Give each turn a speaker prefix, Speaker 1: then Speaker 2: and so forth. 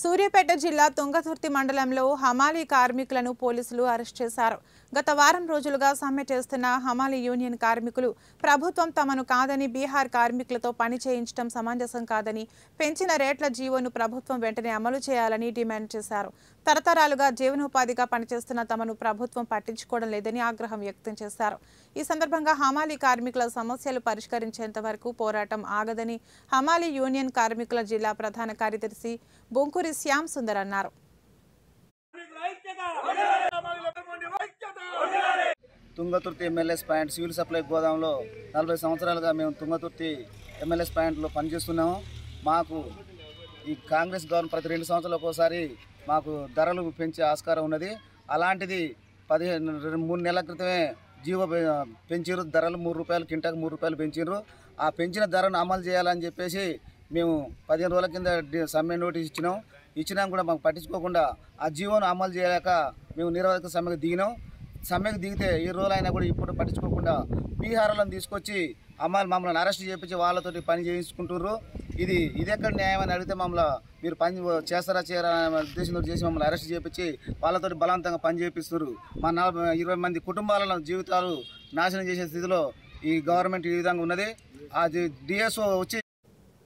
Speaker 1: సూర్యాపేట జిల్లా తుంగతుర్తి మండలంలో హమాలీ కార్మికులను పోలీసులు అరెస్ట్ చేశారు. గత వారం రోజులుగా సమ్మె చేస్తున్న హమాలీ యూనియన్ కార్మికులు ప్రభుత్వం తమను కాదని బీహార్ కార్మికులతో పని చేయించడం సమంజసం కాదని, పెంచిన రేట్ల జీవోను ప్రభుత్వం వెంటనే అమలు చేయాలని డిమాండ్ చేశారు. తరతరాలుగా జీవనోపాధిగా పనిచేస్తున్న తమను ప్రభుత్వం పట్టించుకోవడం లేదని ఆగ్రహం వ్యక్తం చేశారు. ఈ సందర్భంగా హమాలీ కార్మికుల సమస్యలు పరిష్కరించేంత వరకు పోరాటం ఆగదని హమాలీ యూనియన్ కార్మికుల జిల్లా ప్రధాన కార్యదర్శి బొంకూరి శ్యామ్ సుందర్ అన్నారు.
Speaker 2: Thungathurthi MLA's point civil supply గోదాంలో 40 సంవత్సరాలుగా మేము తుంగతుర్తి ఎమ్మెల్యేస్ పాయింట్లో పనిచేస్తున్నాము. మాకు ఈ కాంగ్రెస్ గవర్నమెంట్ ప్రతి 2 సంవత్సరాలకు ఒకసారి మాకు ధరలు పెంచే ఆస్కారం ఉన్నది. అలాంటిది 3 నెలల క్రితమే జీవో పెంచారు. ధరలు ₹3 కింటాకు ₹3 పెంచారు. ఆ పెంచిన ధరను అమలు చేయాలని చెప్పేసి మేము 15 రోజుల కింద సమ్మె నోటీస్ ఇచ్చినాం కూడా మాకు పట్టించుకోకుండా ఆ జీవోను అమలు చేయలేక మేము నిరవధిక సమ్మెకు దిగినాం. సమ్మెకు దిగితే ఈ రోజులైనా కూడా ఇప్పుడు పట్టించుకోకుండా బీహార్లను తీసుకొచ్చి మమ్మల్ని అరెస్ట్ చేయించి వాళ్ళతోటి పని చేయించుకుంటుర్రు. ఇది ఎక్కడ న్యాయం అని అడిగితే మీరు పని చేస్తారా చేయరా అనే ఉద్దేశంతో చేసి మమ్మల్ని అరెస్ట్ చేయించి వాళ్ళతోటి బలవంతంగా పని చేపిస్తున్నారు. మా 20 మంది కుటుంబాల జీవితాలు నాశనం చేసే స్థితిలో ఈ గవర్నమెంట్ ఈ విధంగా ఉన్నది. ఆ డిఎస్ఓ వచ్చి